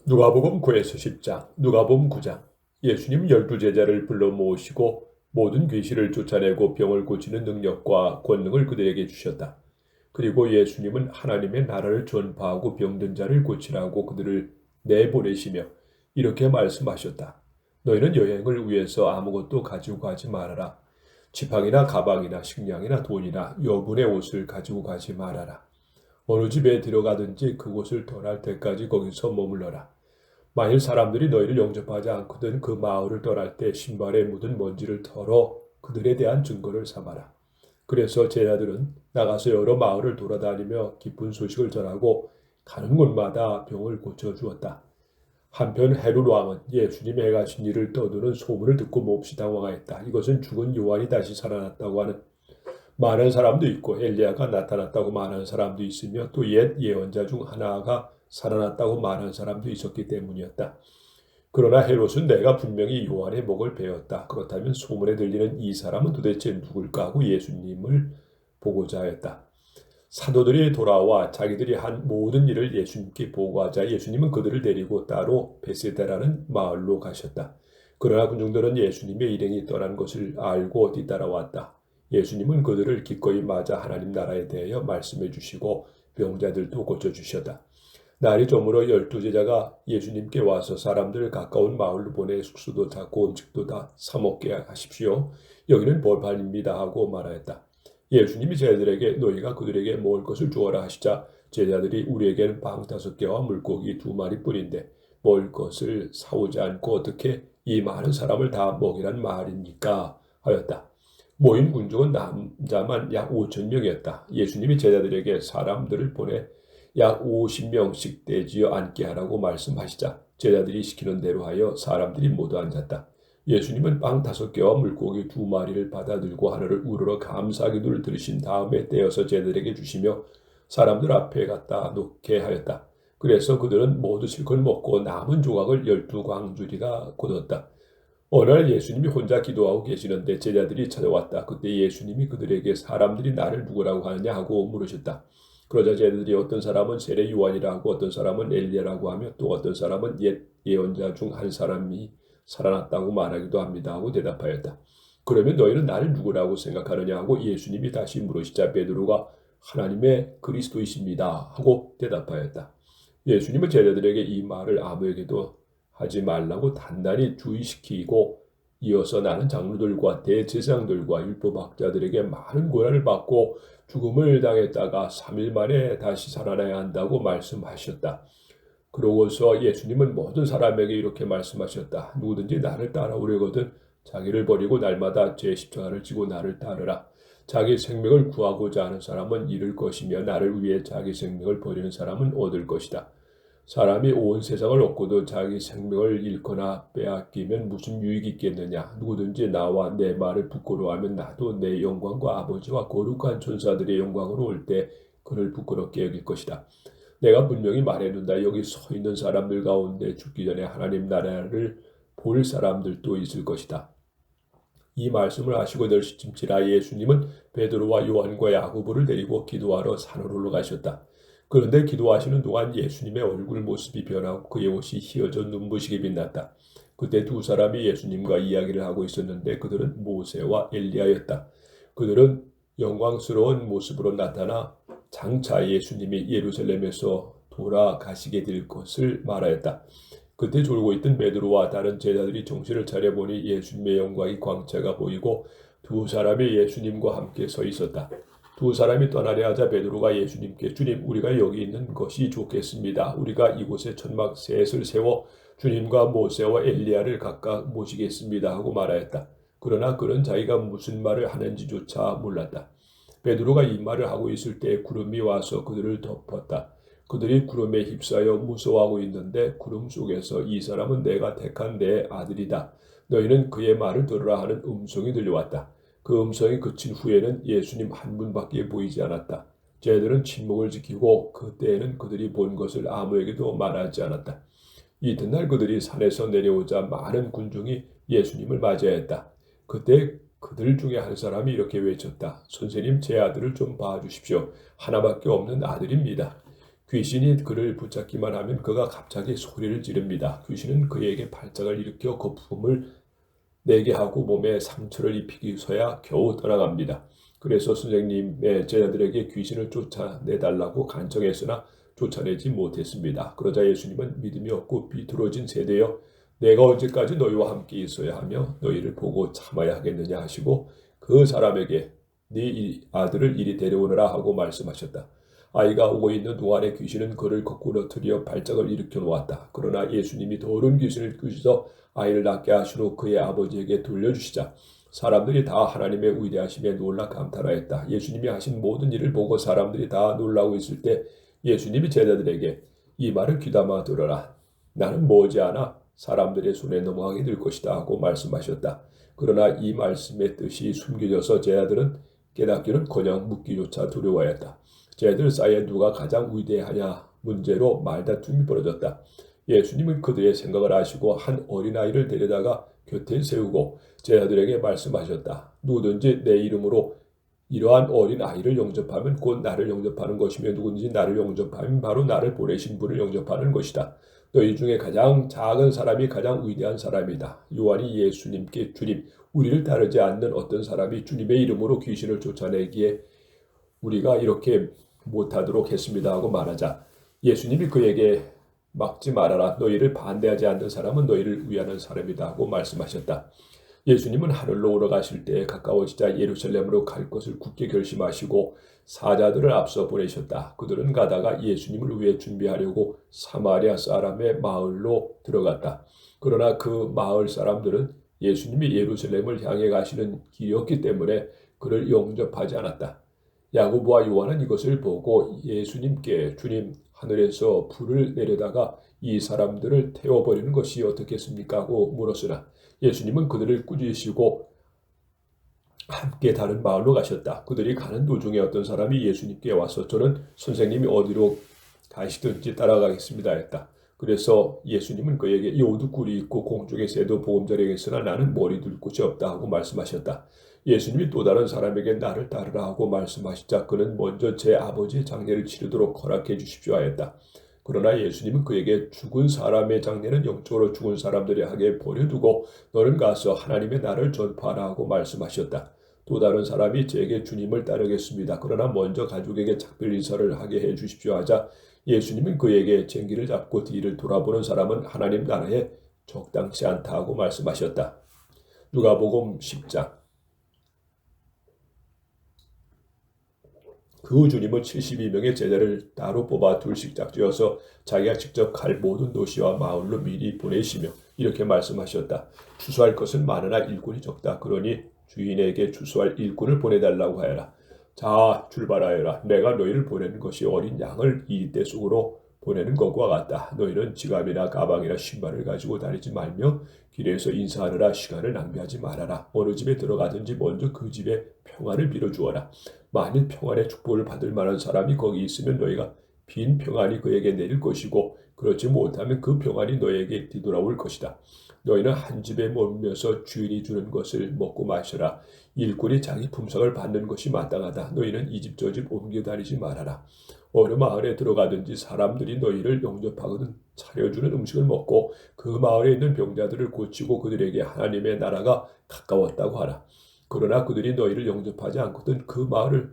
누가복음 9에서 10장, 누가복음 9장. 예수님 12제자를 불러 모으시고 모든 귀신을 쫓아내고 병을 고치는 능력과 권능을 그들에게 주셨다. 그리고 예수님은 하나님의 나라를 전파하고 병든 자를 고치라고 그들을 내보내시며 이렇게 말씀하셨다. 너희는 여행을 위해서 아무것도 가지고 가지 말아라. 지팡이나 가방이나 식량이나 돈이나 여분의 옷을 가지고 가지 말아라. 어느 집에 들어가든지 그곳을 떠날 때까지 거기서 머물러라. 만일 사람들이 너희를 영접하지 않거든 그 마을을 떠날 때 신발에 묻은 먼지를 털어 그들에 대한 증거를 삼아라. 그래서 제자들은 나가서 여러 마을을 돌아다니며 기쁜 소식을 전하고 가는 곳마다 병을 고쳐주었다. 한편 헤롯 왕은 예수님의 행하신 일을 떠드는 소문을 듣고 몹시 당황하였다. 이것은 죽은 요한이 다시 살아났다고 하는 많은 사람도 있고 엘리야가 나타났다고 말하는 사람도 있으며 또 옛 예언자 중 하나가 살아났다고 말하는 사람도 있었기 때문이었다. 그러나 헤롯은 내가 분명히 요한의 목을 베었다. 그렇다면 소문에 들리는 이 사람은 도대체 누굴까 하고 예수님을 보고자 하였다. 사도들이 돌아와 자기들이 한 모든 일을 예수님께 보고하자 예수님은 그들을 데리고 따로 베세다라는 마을로 가셨다. 그러나 군중들은 예수님의 일행이 떠난 것을 알고 뒤따라왔다. 예수님은 그들을 기꺼이 맞아 하나님 나라에 대하여 말씀해 주시고 병자들도 고쳐주셨다. 날이 저물어 12제자가 예수님께 와서 사람들을 가까운 마을로 보내 숙소도 잡고 음식도 다 사먹게 하십시오. 여기는 벌판입니다 하고 말하였다. 예수님이 제자들에게 너희가 그들에게 먹을 것을 주어라 하시자 제자들이 우리에게는 빵 5개와 물고기 2마리뿐인데 먹을 것을 사오지 않고 어떻게 이 많은 사람을 다 먹이란 말입니까? 하였다. 모인 군중은 남자만 약 5천 명이었다. 예수님이 제자들에게 사람들을 보내 약 50명씩 떼지어 앉게 하라고 말씀하시자 제자들이 시키는 대로 하여 사람들이 모두 앉았다. 예수님은 빵 5개와 물고기 2마리를 받아 들고 하늘을 우러러 감사기도를 들으신 다음에 떼어서 제자들에게 주시며 사람들 앞에 갖다 놓게 하였다. 그래서 그들은 모두 실컷 먹고 남은 조각을 12광주리가 거뒀다. 어느 날 예수님이 혼자 기도하고 계시는데 제자들이 찾아왔다. 그때 예수님이 그들에게 사람들이 나를 누구라고 하느냐 하고 물으셨다. 그러자 제자들이 어떤 사람은 세례 요한이라고 어떤 사람은 엘리야라고 하며 또 어떤 사람은 옛 예언자 중 한 사람이 살아났다고 말하기도 합니다 하고 대답하였다. 그러면 너희는 나를 누구라고 생각하느냐 하고 예수님이 다시 물으시자 베드로가 하나님의 그리스도이십니다 하고 대답하였다. 예수님은 제자들에게 이 말을 아무에게도 하지 말라고 단단히 주의시키고 이어서 나는 장로들과 대제사장들과 율법학자들에게 많은 고난을 받고 죽음을 당했다가 3일 만에 다시 살아나야 한다고 말씀하셨다. 그러고서 예수님은 모든 사람에게 이렇게 말씀하셨다. 누구든지 나를 따라오려거든 자기를 버리고 날마다 제 십자가를 지고 나를 따르라. 자기 생명을 구하고자 하는 사람은 잃을 것이며 나를 위해 자기 생명을 버리는 사람은 얻을 것이다. 사람이 온 세상을 얻고도 자기 생명을 잃거나 빼앗기면 무슨 유익이 있겠느냐. 누구든지 나와 내 말을 부끄러워하면 나도 내 영광과 아버지와 거룩한 천사들의 영광으로 올 때 그를 부끄럽게 여길 것이다. 내가 분명히 말해둔다. 여기 서 있는 사람들 가운데 죽기 전에 하나님 나라를 볼 사람들도 있을 것이다. 이 말씀을 하시고 널시침치라 예수님은 베드로와 요한과 야고보를 데리고 기도하러 산으로 올라가셨다. 그런데 기도하시는 동안 예수님의 얼굴 모습이 변하고 그의 옷이 휘어져 눈부시게 빛났다. 그때 두 사람이 예수님과 이야기를 하고 있었는데 그들은 모세와 엘리야였다. 그들은 영광스러운 모습으로 나타나 장차 예수님이 예루살렘에서 돌아가시게 될 것을 말하였다. 그때 졸고 있던 베드로와 다른 제자들이 정신을 차려보니 예수님의 영광이 광채가 보이고 두 사람이 예수님과 함께 서 있었다. 두 사람이 떠나려 하자 베드로가 예수님께 주님 우리가 여기 있는 것이 좋겠습니다. 우리가 이곳에 천막 셋을 세워 주님과 모세와 엘리야를 각각 모시겠습니다 하고 말하였다. 그러나 그는 자기가 무슨 말을 하는지조차 몰랐다. 베드로가 이 말을 하고 있을 때 구름이 와서 그들을 덮었다. 그들이 구름에 휩싸여 무서워하고 있는데 구름 속에서 이 사람은 내가 택한 내 아들이다. 너희는 그의 말을 들으라 하는 음성이 들려왔다. 그 음성이 그친 후에는 예수님 한 분밖에 보이지 않았다. 쟤들은 침묵을 지키고 그때에는 그들이 본 것을 아무에게도 말하지 않았다. 이튿날 그들이 산에서 내려오자 많은 군중이 예수님을 맞이했다. 그때 그들 중에 한 사람이 이렇게 외쳤다. 선생님 제 아들을 좀 봐주십시오. 하나밖에 없는 아들입니다. 귀신이 그를 붙잡기만 하면 그가 갑자기 소리를 지릅니다. 귀신은 그에게 발작을 일으켜 거품을 내게 하고 몸에 상처를 입히기서야 겨우 떠나갑니다. 그래서 선생님의 제자들에게 귀신을 쫓아내달라고 간청했으나 쫓아내지 못했습니다. 그러자 예수님은 믿음이 없고 비뚤어진 세대여 내가 언제까지 너희와 함께 있어야 하며 너희를 보고 참아야 하겠느냐 하시고 그 사람에게 네 아들을 이리 데려오너라 하고 말씀하셨다. 아이가 오고 있는 동안에 귀신은 그를 거꾸로 틀어 발작을 일으켜 놓았다. 그러나 예수님이 더러운 귀신을 끄셔서 아이를 낫게 하신 후 그의 아버지에게 돌려주시자 사람들이 다 하나님의 위대하심에 놀라 감탄하였다. 예수님이 하신 모든 일을 보고 사람들이 다 놀라고 있을 때 예수님이 제자들에게 이 말을 귀담아 들어라. 나는 머지않아 사람들의 손에 넘어가게 될 것이다 하고 말씀하셨다. 그러나 이 말씀의 뜻이 숨겨져서 제자들은 깨닫기는커녕 묻기조차 두려워했다. 제자들 사이에 누가 가장 위대하냐 문제로 말다툼이 벌어졌다. 예수님은 그들의 생각을 아시고 한 어린아이를 데려다가 곁에 세우고 제자들에게 말씀하셨다. 누구든지 내 이름으로 이러한 어린아이를 영접하면 곧 나를 영접하는 것이며 누구든지 나를 영접하면 바로 나를 보내신 분을 영접하는 것이다. 너희 중에 가장 작은 사람이 가장 위대한 사람이다. 요한이 예수님께 주님, 우리를 따르지 않는 어떤 사람이 주님의 이름으로 귀신을 쫓아내기에 우리가 이렇게 못하도록 했습니다 하고 말하자 예수님이 그에게 막지 말아라. 너희를 반대하지 않는 사람은 너희를 위하는 사람이다 하고 말씀하셨다. 예수님은 하늘로 올라가실 때에 가까워지자 예루살렘으로 갈 것을 굳게 결심하시고 사자들을 앞서 보내셨다. 그들은 가다가 예수님을 위해 준비하려고 사마리아 사람의 마을로 들어갔다. 그러나 그 마을 사람들은 예수님이 예루살렘을 향해 가시는 길이었기 때문에 그를 영접하지 않았다. 야고보와 요한은 이것을 보고 예수님께 주님 하늘에서 불을 내려다가 이 사람들을 태워버리는 것이 어떻겠습니까? 하고 물었으나 예수님은 그들을 꾸짖으시고 함께 다른 마을로 가셨다. 그들이 가는 도중에 어떤 사람이 예수님께 와서 저는 선생님이 어디로 가시든지 따라가겠습니다 했다. 그래서 예수님은 그에게 여우도 꿀이 있고 공중의 새도 보금자리겠으나 나는 머리 둘 곳이 없다 하고 말씀하셨다. 예수님이 또 다른 사람에게 나를 따르라 하고 말씀하시자 그는 먼저 제 아버지의 장례를 치르도록 허락해 주십시오 하였다. 그러나 예수님은 그에게 죽은 사람의 장례는 영적으로 죽은 사람들이 하게 버려두고 너는 가서 하나님의 나라를 전파하라 하고 말씀하셨다. 또 다른 사람이 제게 주님을 따르겠습니다. 그러나 먼저 가족에게 작별 인사를 하게 해 주십시오 하자 예수님은 그에게 쟁기를 잡고 뒤를 돌아보는 사람은 하나님 나라에 적당치 않다 하고 말씀하셨다. 누가복음 10장. 그 후 주님은 72명의 제자를 따로 뽑아 둘씩 짝지어서 자기가 직접 갈 모든 도시와 마을로 미리 보내시며 이렇게 말씀하셨다. 추수할 것은 많으나 일꾼이 적다. 그러니 주인에게 추수할 일꾼을 보내달라고 하여라. 자, 출발하여라. 내가 너희를 보내는 것이 어린 양을 이리떼 속으로 보내는 것과 같다. 너희는 지갑이나 가방이나 신발을 가지고 다니지 말며 길에서 인사하느라 시간을 낭비하지 말아라. 어느 집에 들어가든지 먼저 그 집에 평안을 빌어주어라. 만일 평안의 축복을 받을 만한 사람이 거기 있으면 너희가 빈 평안이 그에게 내릴 것이고 그렇지 못하면 그 평안이 너희에게 뒤돌아올 것이다. 너희는 한 집에 머물면서 주인이 주는 것을 먹고 마셔라. 일꾼이 자기 품삯을 받는 것이 마땅하다. 너희는 이 집 저 집 옮겨 다니지 말아라. 어느 마을에 들어가든지 사람들이 너희를 영접하거든 차려주는 음식을 먹고 그 마을에 있는 병자들을 고치고 그들에게 하나님의 나라가 가까웠다고 하라. 그러나 그들이 너희를 영접하지 않거든 그 마을을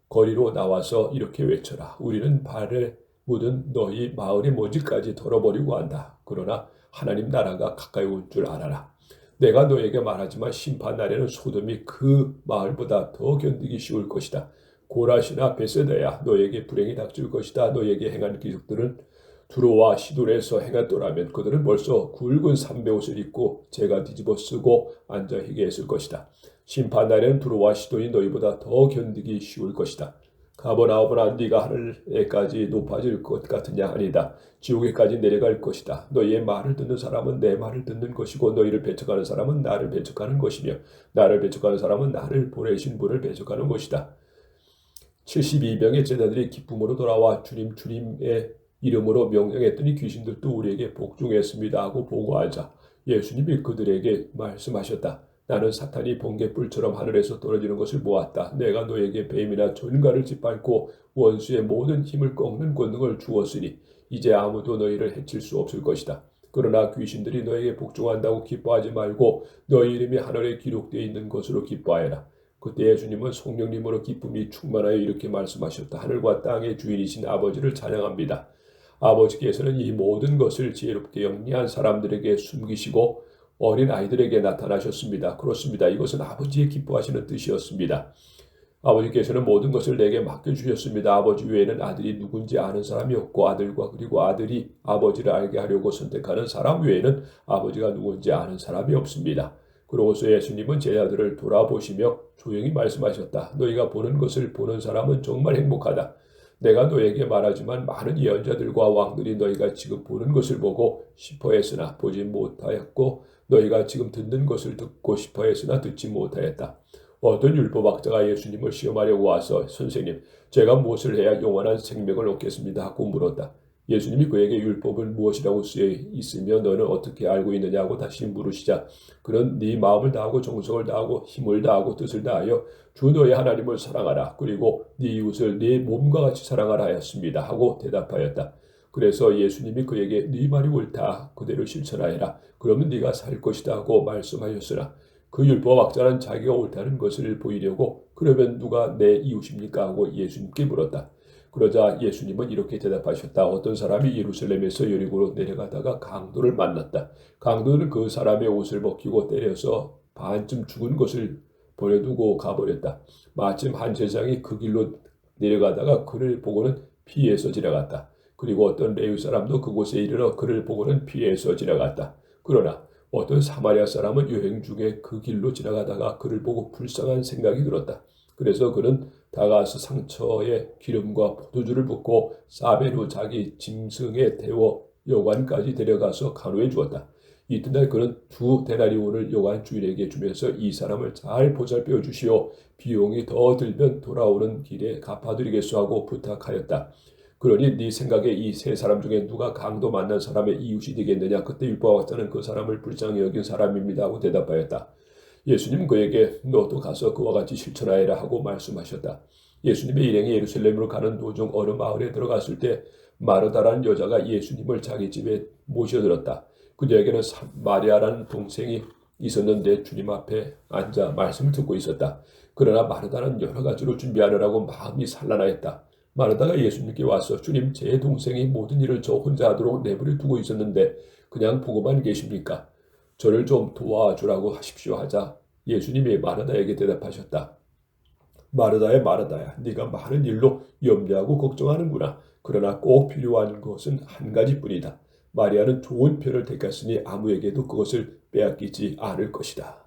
거리로 나와서 이렇게 외쳐라. 우리는 발에 묻은 너희 마을의 먼지까지 덜어버리고 한다. 그러나 하나님 나라가 가까이 온 줄 알아라. 내가 너에게 말하지만 심판 날에는 소돔이 그 마을보다 더 견디기 쉬울 것이다. 고라시나 베세다야 너에게 불행이 닥칠 것이다. 너에게 행한 기적들은 두로와 시돌에서 행했더라면 그들은 벌써 굵은 삼배옷을 입고 제가 뒤집어 쓰고 앉아 희게했을 것이다. 심판날에는 두로와 시돈이 너희보다 더 견디기 쉬울 것이다. 가버나움으로 네가 하늘에까지 높아질 것 같으냐? 아니다. 지옥에까지 내려갈 것이다. 너희의 말을 듣는 사람은 내 말을 듣는 것이고 너희를 배척하는 사람은 나를 배척하는 것이며 나를 배척하는 사람은 나를 보내신 분을 배척하는 것이다. 72명의 제자들이 기쁨으로 돌아와 주님의 이름으로 명령했더니 귀신들도 우리에게 복종했습니다 하고 보고하자 예수님이 그들에게 말씀하셨다. 나는 사탄이 번갯불처럼 하늘에서 떨어지는 것을 보았다. 내가 너에게 뱀이나 전갈을 짓밟고 원수의 모든 힘을 꺾는 권능을 주었으니 이제 아무도 너희를 해칠 수 없을 것이다. 그러나 귀신들이 너에게 복종한다고 기뻐하지 말고 너희 이름이 하늘에 기록되어 있는 것으로 기뻐하여라. 그때 예수님은 성령님으로 기쁨이 충만하여 이렇게 말씀하셨다. 하늘과 땅의 주인이신 아버지를 찬양합니다. 아버지께서는 이 모든 것을 지혜롭게 영리한 사람들에게 숨기시고 어린 아이들에게 나타나셨습니다. 그렇습니다. 이것은 아버지의 기뻐하시는 뜻이었습니다. 아버지께서는 모든 것을 내게 맡겨주셨습니다. 아버지 외에는 아들이 누군지 아는 사람이 없고 아들과 그리고 아들이 아버지를 알게 하려고 선택하는 사람 외에는 아버지가 누군지 아는 사람이 없습니다. 그러고서 예수님은 제자들을 돌아보시며 조용히 말씀하셨다. 너희가 보는 것을 보는 사람은 정말 행복하다. 내가 너에게 말하지만 많은 예언자들과 왕들이 너희가 지금 보는 것을 보고 싶어 했으나 보지 못하였고 너희가 지금 듣는 것을 듣고 싶어 했으나 듣지 못하였다. 어떤 율법학자가 예수님을 시험하려고 와서 선생님, 제가 무엇을 해야 영원한 생명을 얻겠습니다 하고 물었다. 예수님이 그에게 율법은 무엇이라고 쓰여 있으며 너는 어떻게 알고 있느냐고 다시 물으시자 그는 네 마음을 다하고 정성을 다하고 힘을 다하고 뜻을 다하여 주 너의 하나님을 사랑하라. 그리고 네 이웃을 네 몸과 같이 사랑하라 하였습니다 하고 대답하였다. 그래서 예수님이 그에게 네 말이 옳다. 그대로 실천하여라. 그러면 네가 살 것이다 하고 말씀하셨으나 그 율법학자는 자기가 옳다는 것을 보이려고 그러면 누가 내 이웃입니까 하고 예수님께 물었다. 그러자 예수님은 이렇게 대답하셨다. 어떤 사람이 예루살렘에서 여리고로 내려가다가 강도를 만났다. 강도는 그 사람의 옷을 벗기고 때려서 반쯤 죽은 것을 버려두고 가버렸다. 마침 한 제사장이 그 길로 내려가다가 그를 보고는 피해서 지나갔다. 그리고 어떤 레위 사람도 그곳에 이르러 그를 보고는 피해서 지나갔다. 그러나 어떤 사마리아 사람은 여행 중에 그 길로 지나가다가 그를 보고 불쌍한 생각이 들었다. 그래서 그는 다가와서 상처에 기름과 포도주를 붓고 싸맨 후 자기 짐승에 태워 여관까지 데려가서 간호해 주었다. 이튿날 그는 2데나리온을 여관 주인에게 주면서 이 사람을 잘 보살펴 주시오. 비용이 더 들면 돌아오는 길에 갚아드리겠소 하고 부탁하였다. 그러니 네 생각에 이 세 사람 중에 누가 강도 만난 사람의 이웃이 되겠느냐? 그때 율법학자는 그 사람을 불쌍히 여긴 사람입니다 하고 대답하였다. 예수님 그에게 너도 가서 그와 같이 실천하여라 하고 말씀하셨다. 예수님의 일행이 예루살렘으로 가는 도중 어느 마을에 들어갔을 때 마르다라는 여자가 예수님을 자기 집에 모셔들었다. 그녀에게는 마리아라는 동생이 있었는데 주님 앞에 앉아 말씀을 듣고 있었다. 그러나 마르다는 여러 가지로 준비하느라고 마음이 산란하였다. 마르다가 예수님께 와서 주님, 제 동생이 모든 일을 저 혼자 하도록 내버려 두고 있었는데 그냥 보고만 계십니까? 저를 좀 도와주라고 하십시오 하자 예수님이 마르다에게 대답하셨다. 마르다야 마르다야, 네가 많은 일로 염려하고 걱정하는구나. 그러나 꼭 필요한 것은 한 가지뿐이다. 마리아는 좋은 편을 택했으니 아무에게도 그것을 빼앗기지 않을 것이다.